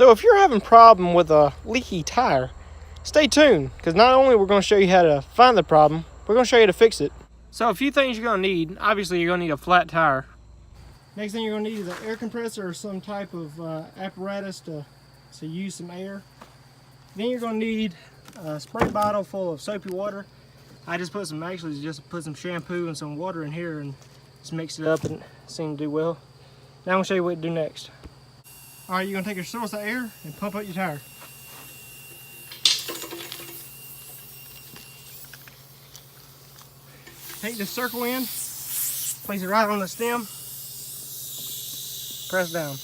So if you're having a problem with a leaky tire, stay tuned, because not only we're going to show you how to find the problem, we're going to show you how to fix it. So a few things you're going to need. Obviously you're going to need a flat tire. Next thing you're going to need is an air compressor or some type of apparatus to use some air. Then you're going to need a spray bottle full of soapy water. I just put some shampoo and some water in here and just mix it up, and it seemed to do well. Now I'm going to show you what to do next. Alright, you're going to take your source of air and pump up your tire. Take the circle in, place it right on the stem, press down.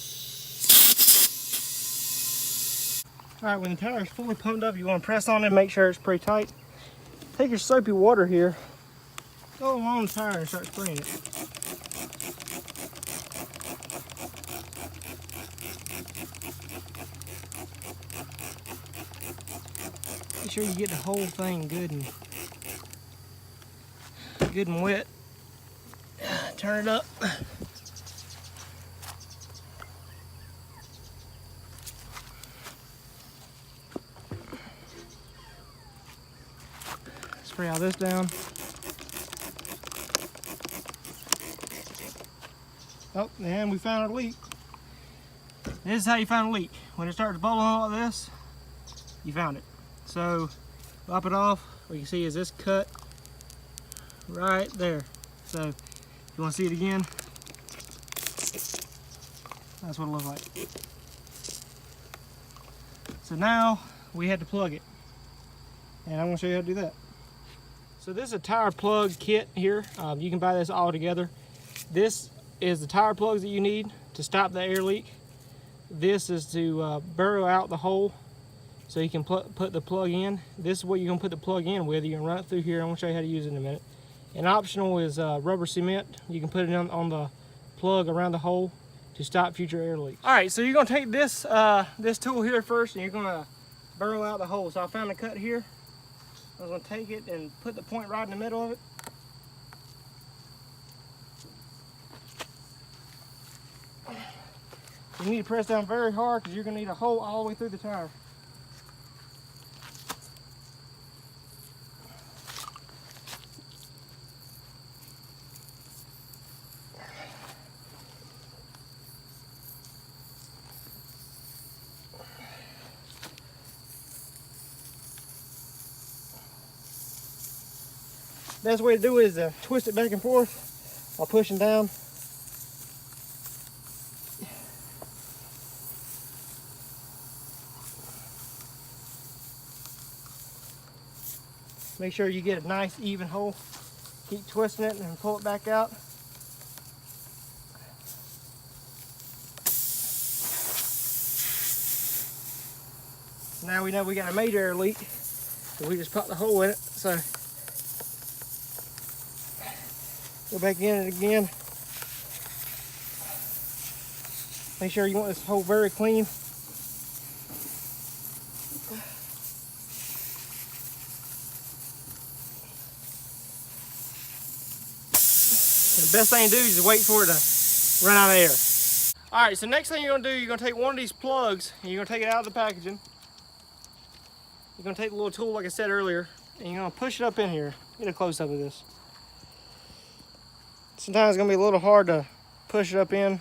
Alright, when the tire is fully pumped up, you want to press on it and make sure it's pretty tight. Take your soapy water here, go along the tire and start spraying it. Make sure you get the whole thing good and wet. Turn it up. Spray all this down. Oh, and we found a leak. This is how you find a leak. When it starts bubbling like this, you found it. So, lop it off. What you can see is this cut right there. So, if you want to see it again, that's what it looks like. So now, we had to plug it. And I'm going to show you how to do that. So this is a tire plug kit here. You can buy this all together. This is the tire plugs that you need to stop the air leak. This is to burrow out the hole so you can put the plug in. This is what you're going to put the plug in with. You can run it through here. I'm going to show you how to use it in a minute. And optional is rubber cement. You can put it on the plug around the hole to stop future air leaks. Alright, so you're going to take this, this tool here first, and you're going to burrow out the hole. So I found a cut here. I was going to take it and put the point right in the middle of it. You need to press down very hard because you're going to need a hole all the way through the tire. Best way to do it is to twist it back and forth while pushing down. Make sure you get a nice even hole. Keep twisting it and pull it back out. Now we know we got a major air leak, so we just popped the hole in it. So go back in it again. Make sure you want this hole very clean. The best thing to do is just wait for it to run out of air. Alright, so next thing you're going to do, you're going to take one of these plugs and you're going to take it out of the packaging. You're going to take the little tool like I said earlier, and you're going to push it up in here. Get a close up of this. Sometimes it's going to be a little hard to push it up in.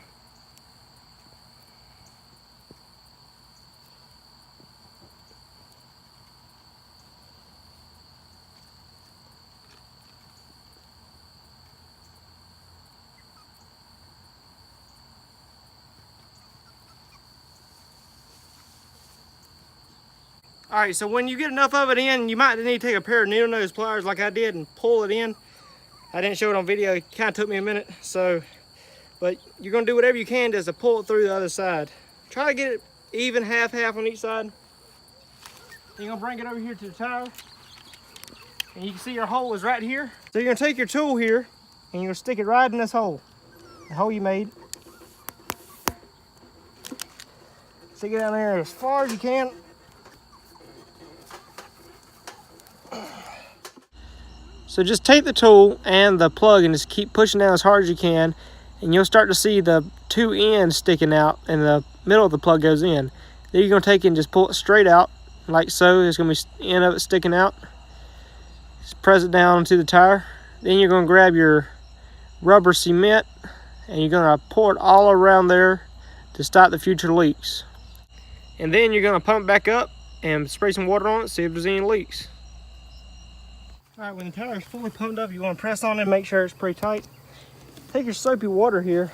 Alright, so when you get enough of it in, you might need to take a pair of needle nose pliers like I did and pull it in. I didn't show it on video, it kind of took me a minute, but you're going to do whatever you can just to pull it through the other side. Try to get it even half on each side. You're going to bring it over here to the tire, and you can see your hole is right here. So you're going to take your tool here, and you're going to stick it right in this hole, the hole you made. Stick it down there as far as you can. So just take the tool and the plug and just keep pushing down as hard as you can, and you'll start to see the two ends sticking out and the middle of the plug goes in. Then you're going to take it and just pull it straight out, like so. There's going to be end of it sticking out. Just press it down onto the tire. Then you're going to grab your rubber cement and you're going to pour it all around there to stop the future leaks. And then you're going to pump it back up and spray some water on it, see if there's any leaks. Alright, when the tire is fully pumped up, you want to press on it and make sure it's pretty tight. Take your soapy water here,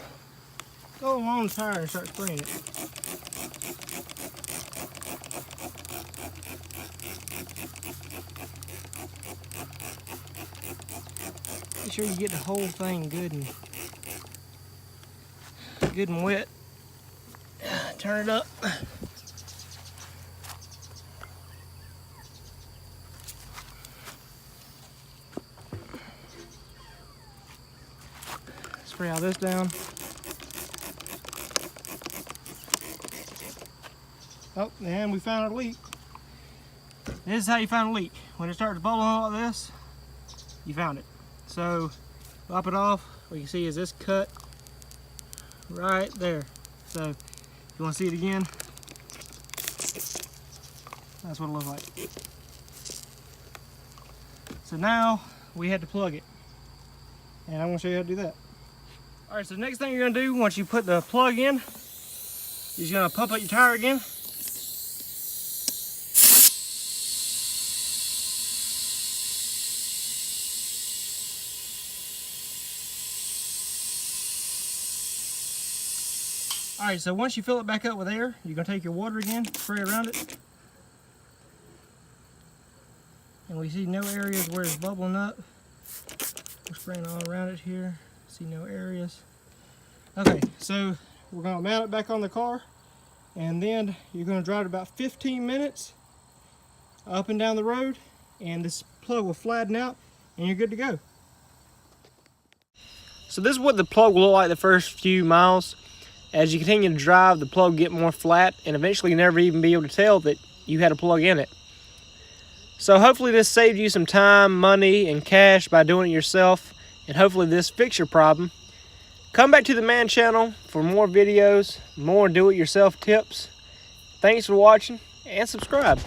go along the tire and start spraying it. Make sure you get the whole thing good and wet. Turn it up. Spray all this down. Oh, and we found a leak. This is how you find a leak. When it starts bubbling like this, you found it. So, pop it off. What you can see is this cut right there. So, if you want to see it again, that's what it looks like. So now, we had to plug it. And I'm going to show you how to do that. Alright, so the next thing you're going to do once you put the plug in, is you're going to pump up your tire again. Alright, so once you fill it back up with air, you're going to take your water again, spray around it. And we see no areas where it's bubbling up. We're spraying all around it here. See no areas. Okay, so we're going to mount it back on the car, and then you're going to drive it about 15 minutes up and down the road, and this plug will flatten out and you're good to go. So this is what the plug will look like the first few miles. As you continue to drive, the plug will get more flat, and eventually you never even be able to tell that you had a plug in it. So hopefully this saved you some time, money, and cash by doing it yourself. And hopefully this fixed your problem. Come back to the Man channel for more videos, more do-it-yourself tips. Thanks for watching, and subscribe.